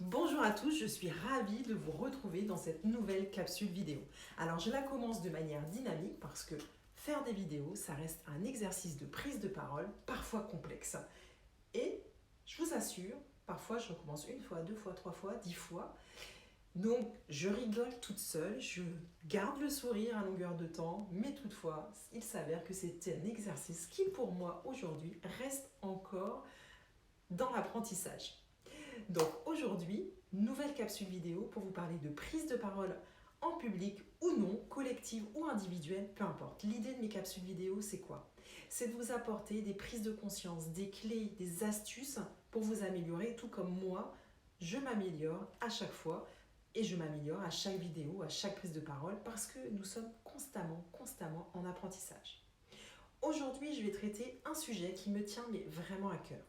Bonjour à tous, je suis ravie de vous retrouver dans cette nouvelle capsule vidéo. Alors je la commence de manière dynamique parce que faire des vidéos, ça reste un exercice de prise de parole, parfois complexe. Et je vous assure, parfois je recommence une fois, deux fois, trois fois, 10 fois. Donc je rigole toute seule, je garde le sourire à longueur de temps, mais toutefois, il s'avère que c'est un exercice qui pour moi aujourd'hui reste encore dans l'apprentissage. Donc aujourd'hui, nouvelle capsule vidéo pour vous parler de prise de parole en public ou non, collective ou individuelle, peu importe. L'idée de mes capsules vidéo, c'est quoi? C'est de vous apporter des prises de conscience, des clés, des astuces pour vous améliorer, tout comme moi, je m'améliore à chaque fois et je m'améliore à chaque vidéo, à chaque prise de parole parce que nous sommes constamment en apprentissage. Aujourd'hui, je vais traiter un sujet qui me tient mais vraiment à cœur.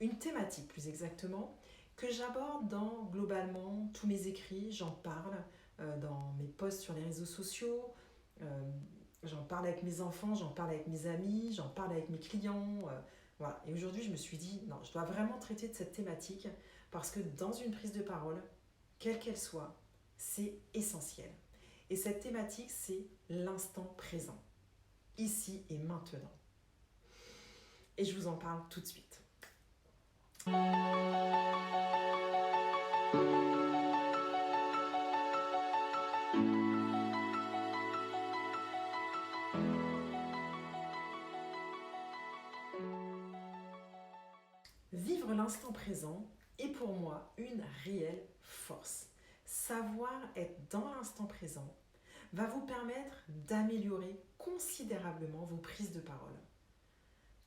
Une thématique plus exactement, que j'aborde dans globalement tous mes écrits, j'en parle dans mes posts sur les réseaux sociaux, j'en parle avec mes enfants, j'en parle avec mes amis, j'en parle avec mes clients. Voilà. Et aujourd'hui, je me suis dit, non, je dois vraiment traiter de cette thématique parce que dans une prise de parole, quelle qu'elle soit, c'est essentiel. Et cette thématique, c'est l'instant présent, ici et maintenant. Et je vous en parle tout de suite. Vivre l'instant présent est pour moi une réelle force. Savoir être dans l'instant présent va vous permettre d'améliorer considérablement vos prises de parole.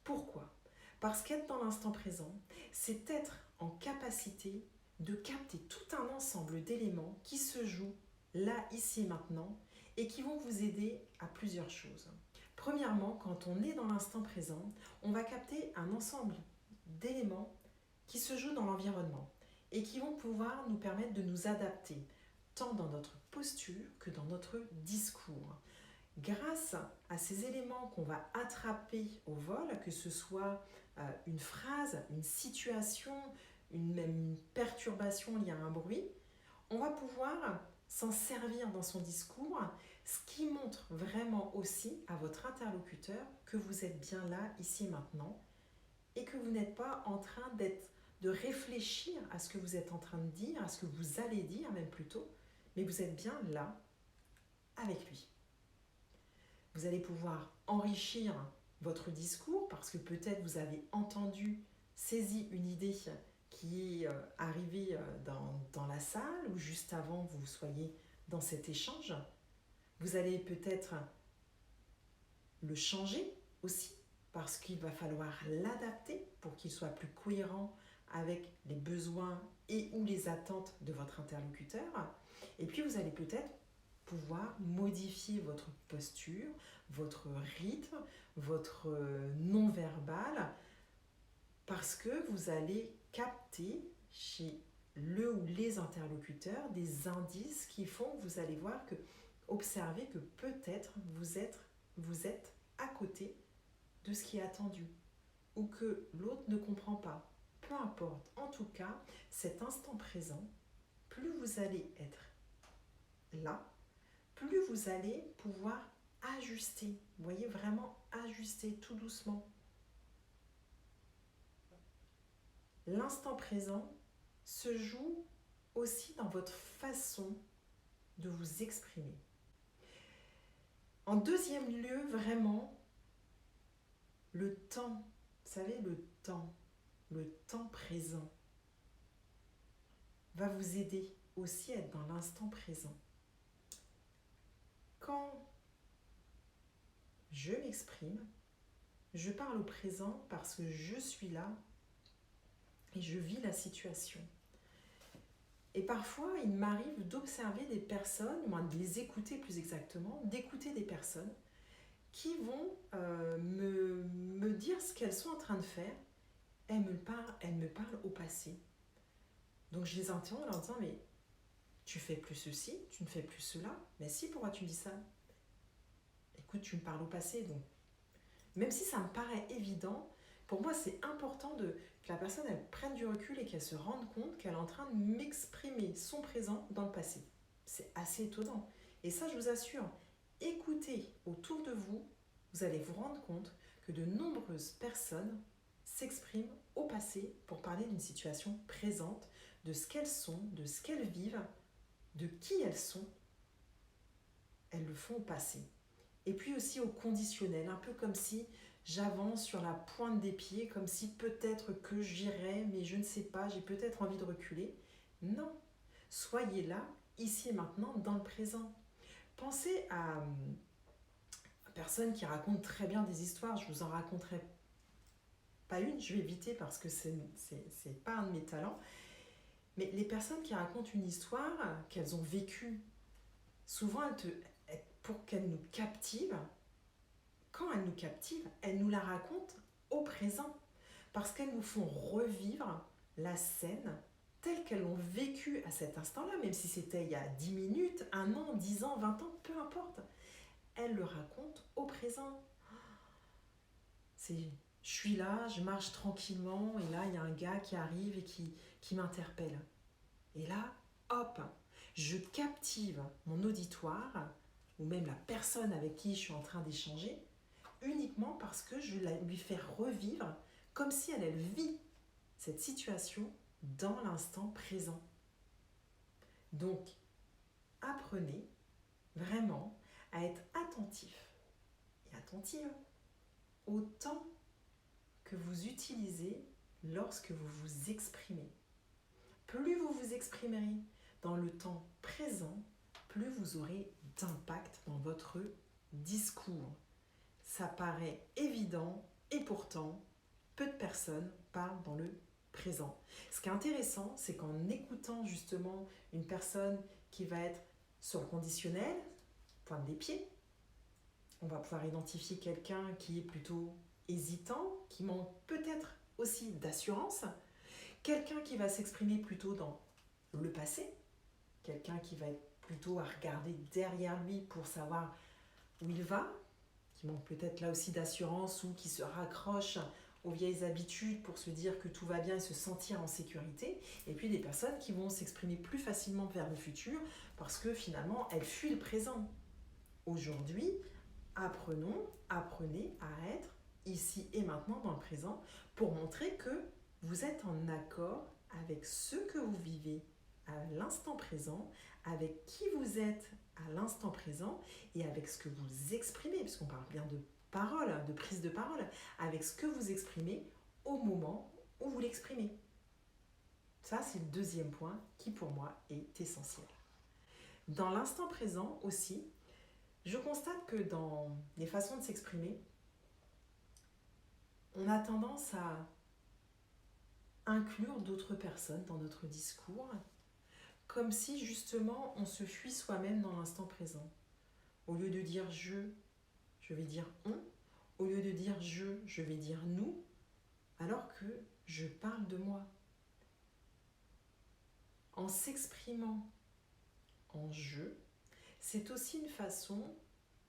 Pourquoi? Parce qu'être dans l'instant présent, c'est être en capacité de capter tout un ensemble d'éléments qui se jouent là, ici et maintenant et qui vont vous aider à plusieurs choses. Premièrement, quand on est dans l'instant présent, on va capter un ensemble d'éléments qui se jouent dans l'environnement et qui vont pouvoir nous permettre de nous adapter, tant dans notre posture que dans notre discours. Grâce à ces éléments qu'on va attraper au vol, que ce soit une phrase, une situation, même une perturbation liée à un bruit, on va pouvoir s'en servir dans son discours, ce qui montre vraiment aussi à votre interlocuteur que vous êtes bien là, ici et maintenant, et que vous n'êtes pas en train de réfléchir à ce que vous êtes en train de dire, à ce que vous allez dire même plutôt, mais vous êtes bien là avec lui. Vous allez pouvoir enrichir votre discours parce que peut-être vous avez entendu, saisi une idée qui est arrivée dans la salle ou juste avant que vous soyez dans cet échange. Vous allez peut-être le changer aussi parce qu'il va falloir l'adapter pour qu'il soit plus cohérent avec les besoins et ou les attentes de votre interlocuteur. Et puis vous allez peut-être pouvoir modifier votre posture, votre rythme, votre non-verbal, parce que vous allez capter chez le ou les interlocuteurs des indices qui font que vous allez voir que, observer que peut-être vous êtes à côté de ce qui est attendu ou que l'autre ne comprend pas. Peu importe, en tout cas, cet instant présent, plus vous allez être là, plus vous allez pouvoir ajuster. Vous voyez, vraiment ajuster tout doucement. L'instant présent se joue aussi dans votre façon de vous exprimer. En deuxième lieu, vraiment, le temps, vous savez, le temps présent va vous aider aussi à être dans l'instant présent. Quand je m'exprime, je parle au présent parce que je suis là et je vis la situation. Et parfois, il m'arrive d'observer des personnes, ou de les écouter plus exactement, d'écouter des personnes qui vont me dire ce qu'elles sont en train de faire. Elles me parlent au passé. Donc je les interromps en leur disant, mais tu fais plus ceci, tu ne fais plus cela. Mais si, pourquoi tu me dis ça? Écoute, tu me parles au passé. Donc, même si ça me paraît évident, Pour moi, c'est important que la personne elle prenne du recul et qu'elle se rende compte qu'elle est en train de m'exprimer son présent dans le passé. C'est assez étonnant. Et ça, je vous assure, écoutez autour de vous, vous allez vous rendre compte que de nombreuses personnes s'expriment au passé pour parler d'une situation présente, de ce qu'elles sont, de ce qu'elles vivent, de qui elles sont. Elles le font au passé. Et puis aussi au conditionnel, un peu comme si j'avance sur la pointe des pieds, comme si peut-être que j'irai, mais je ne sais pas, j'ai peut-être envie de reculer. Non, soyez là, ici et maintenant, dans le présent. Pensez à une personne qui raconte très bien des histoires, je vous en raconterai pas une, je vais éviter parce que c'est pas un de mes talents, mais les personnes qui racontent une histoire qu'elles ont vécue, souvent pour qu'elles nous captivent, quand elles nous captivent, elles nous la racontent au présent, parce qu'elles nous font revivre la scène telle qu'elles l'ont vécue à cet instant-là, même si c'était il y a 10 minutes, 1 an, 10 ans, 20 ans, peu importe. Elles le racontent au présent. Je suis là, je marche tranquillement, et là, il y a un gars qui arrive et qui m'interpelle. Et là, hop, je captive mon auditoire, ou même la personne avec qui je suis en train d'échanger, uniquement parce que je lui fais revivre comme si elle vit cette situation dans l'instant présent. Donc, apprenez vraiment à être attentif et attentive au temps que vous utilisez lorsque vous vous exprimez. Plus vous vous exprimerez dans le temps présent, plus vous aurez d'impact dans votre discours. Ça paraît évident et pourtant, peu de personnes parlent dans le présent. Ce qui est intéressant, c'est qu'en écoutant justement une personne qui va être sur le conditionnel, pointe des pieds, on va pouvoir identifier quelqu'un qui est plutôt hésitant, qui manque peut-être aussi d'assurance, quelqu'un qui va s'exprimer plutôt dans le passé, quelqu'un qui va être plutôt à regarder derrière lui pour savoir où il va, qui manque peut-être là aussi d'assurance ou qui se raccroche aux vieilles habitudes pour se dire que tout va bien et se sentir en sécurité. Et puis des personnes qui vont s'exprimer plus facilement vers le futur parce que finalement elles fuient le présent. Aujourd'hui, apprenez à être ici et maintenant dans le présent pour montrer que vous êtes en accord avec ce que vous vivez à l'instant présent, avec qui vous êtes à l'instant présent et avec ce que vous exprimez, puisqu'on parle bien de parole, de prise de parole, avec ce que vous exprimez au moment où vous l'exprimez. Ça, c'est le deuxième point qui, pour moi, est essentiel. Dans l'instant présent aussi, je constate que dans les façons de s'exprimer, on a tendance à inclure d'autres personnes dans notre discours, comme si justement on se fuit soi-même dans l'instant présent. Au lieu de dire je vais dire on. Au lieu de dire je vais dire nous, alors que je parle de moi. En s'exprimant en je, c'est aussi une façon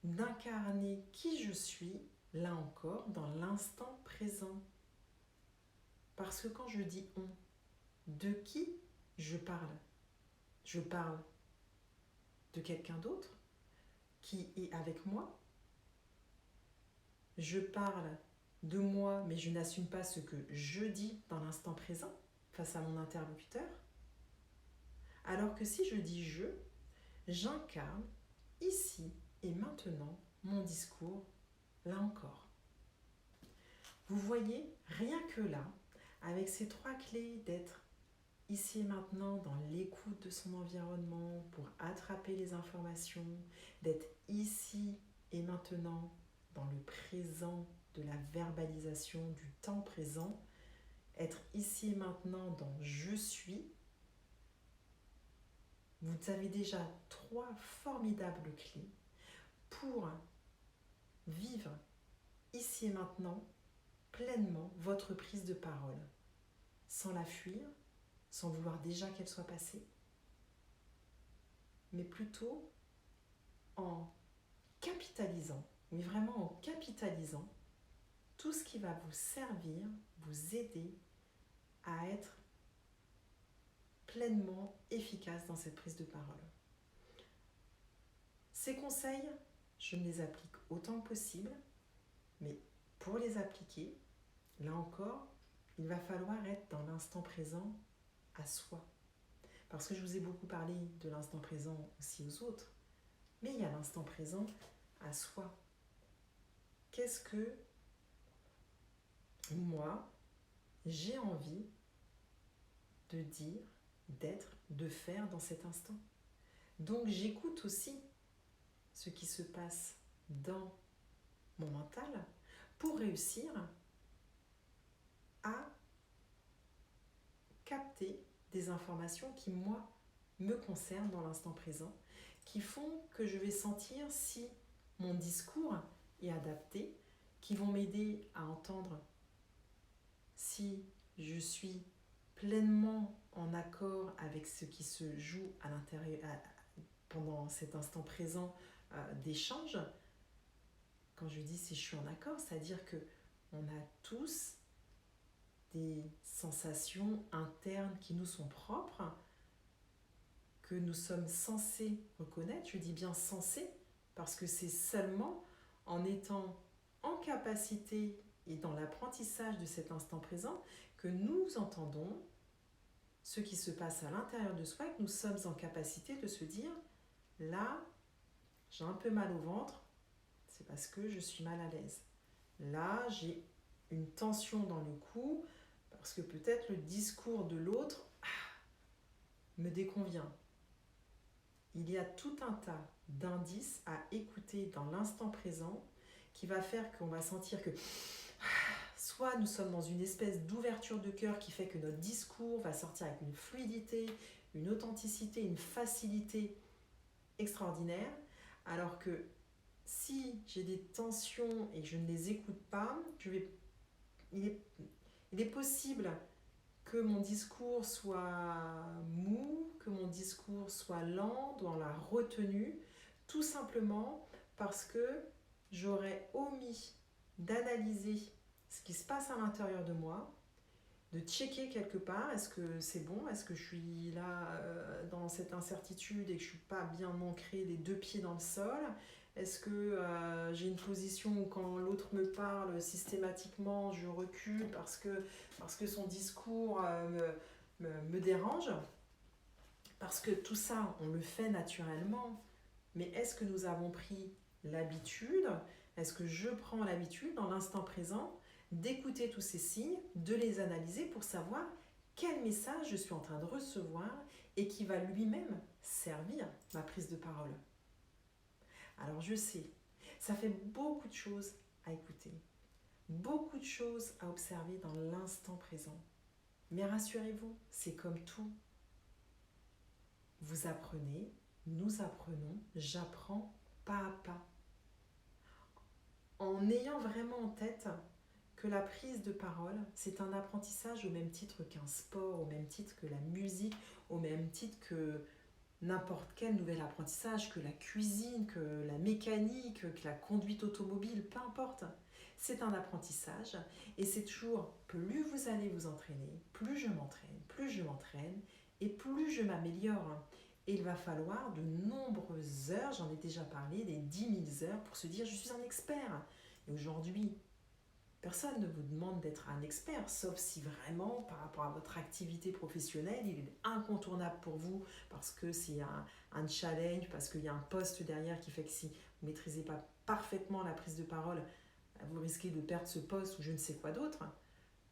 d'incarner qui je suis, là encore, dans l'instant présent. Parce que quand je dis on, de qui je parle? Je parle de quelqu'un d'autre qui est avec moi. Je parle de moi, mais je n'assume pas ce que je dis dans l'instant présent face à mon interlocuteur. Alors que si je dis j'incarne ici et maintenant mon discours, là encore. Vous voyez, rien que là, avec ces 3 clés d'être ici et maintenant dans l'écoute de son environnement pour attraper les informations, d'être ici et maintenant dans le présent de la verbalisation du temps présent, être ici et maintenant dans je suis, vous avez déjà 3 formidables clés pour vivre ici et maintenant pleinement votre prise de parole, sans la fuir, sans vouloir déjà qu'elle soit passée, mais plutôt en capitalisant, mais vraiment en capitalisant tout ce qui va vous servir, vous aider à être pleinement efficace dans cette prise de parole. Ces conseils, je les applique autant que possible, mais pour les appliquer, là encore, il va falloir être dans l'instant présent à soi. Parce que je vous ai beaucoup parlé de l'instant présent aussi aux autres, mais il y a l'instant présent à soi. Qu'est-ce que moi, j'ai envie de dire, d'être, de faire dans cet instant? Donc j'écoute aussi ce qui se passe dans mon mental pour réussir à capter des informations qui, moi, me concernent dans l'instant présent, qui font que je vais sentir si mon discours est adapté, qui vont m'aider à entendre si je suis pleinement en accord avec ce qui se joue à l'intérieur, pendant cet instant présent d'échange. Quand je dis si je suis en accord, c'est-à-dire qu'on a tous des sensations internes qui nous sont propres, que nous sommes censés reconnaître. Je dis bien censés, parce que c'est seulement en étant en capacité et dans l'apprentissage de cet instant présent que nous entendons ce qui se passe à l'intérieur de soi et que nous sommes en capacité de se dire « là, j'ai un peu mal au ventre, c'est parce que je suis mal à l'aise. Là, j'ai une tension dans le cou, parce que peut-être le discours de l'autre me déconvient. » Il y a tout un tas d'indices à écouter dans l'instant présent qui va faire qu'on va sentir que soit nous sommes dans une espèce d'ouverture de cœur qui fait que notre discours va sortir avec une fluidité, une authenticité, une facilité extraordinaire, alors que si j'ai des tensions et que je ne les écoute pas, il est possible que mon discours soit mou, que mon discours soit lent, dans la retenue, tout simplement parce que j'aurais omis d'analyser ce qui se passe à l'intérieur de moi, de checker quelque part, est-ce que c'est bon, est-ce que je suis là dans cette incertitude et que je ne suis pas bien ancrée les deux pieds dans le sol, est-ce que j'ai une position où quand l'autre me parle, systématiquement je recule parce que son discours me dérange, parce que tout ça on le fait naturellement, mais est-ce que nous avons pris l'habitude, est-ce que je prends l'habitude dans l'instant présent d'écouter tous ces signes, de les analyser pour savoir quel message je suis en train de recevoir et qui va lui-même servir ma prise de parole. Alors je sais, ça fait beaucoup de choses à écouter, beaucoup de choses à observer dans l'instant présent. Mais rassurez-vous, c'est comme tout. Vous apprenez, nous apprenons, j'apprends pas à pas. En ayant vraiment en tête que la prise de parole, c'est un apprentissage au même titre qu'un sport, au même titre que la musique, au même titre que n'importe quel nouvel apprentissage, que la cuisine, que la mécanique, que la conduite automobile, peu importe. C'est un apprentissage et c'est toujours plus vous allez vous entraîner, plus je m'entraîne et plus je m'améliore. Et il va falloir de nombreuses heures, j'en ai déjà parlé, des 10 000 heures pour se dire je suis un expert. Et aujourd'hui, personne ne vous demande d'être un expert, sauf si vraiment, par rapport à votre activité professionnelle, il est incontournable pour vous parce que c'est un challenge, parce qu'il y a un poste derrière qui fait que si vous ne maîtrisez pas parfaitement la prise de parole, vous risquez de perdre ce poste ou je ne sais quoi d'autre.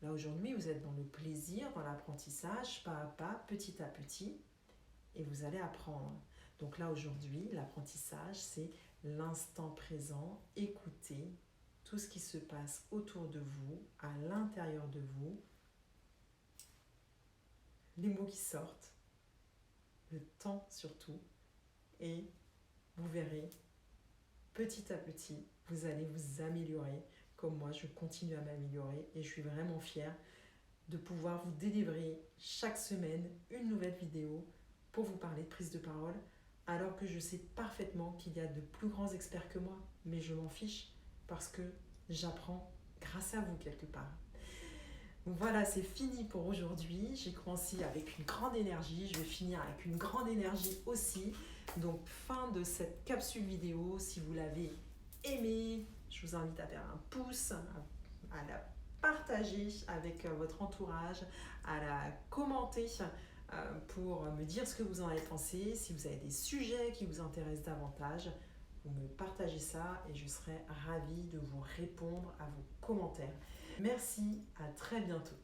Là, aujourd'hui, vous êtes dans le plaisir, dans l'apprentissage, pas à pas, petit à petit, et vous allez apprendre. Donc là, aujourd'hui, l'apprentissage, c'est l'instant présent, écouter tout ce qui se passe autour de vous, à l'intérieur de vous, les mots qui sortent, le temps surtout, et vous verrez, petit à petit, vous allez vous améliorer, comme moi, je continue à m'améliorer, et je suis vraiment fière de pouvoir vous délivrer chaque semaine une nouvelle vidéo pour vous parler de prise de parole, alors que je sais parfaitement qu'il y a de plus grands experts que moi, mais je m'en fiche, parce que j'apprends grâce à vous quelque part. Voilà, c'est fini pour aujourd'hui. J'ai commencé avec une grande énergie, je vais finir avec une grande énergie aussi. Donc fin de cette capsule vidéo, si vous l'avez aimée, je vous invite à faire un pouce, à la partager avec votre entourage, à la commenter pour me dire ce que vous en avez pensé. Si vous avez des sujets qui vous intéressent davantage, vous me partagez ça et je serai ravie de vous répondre à vos commentaires. Merci, à très bientôt.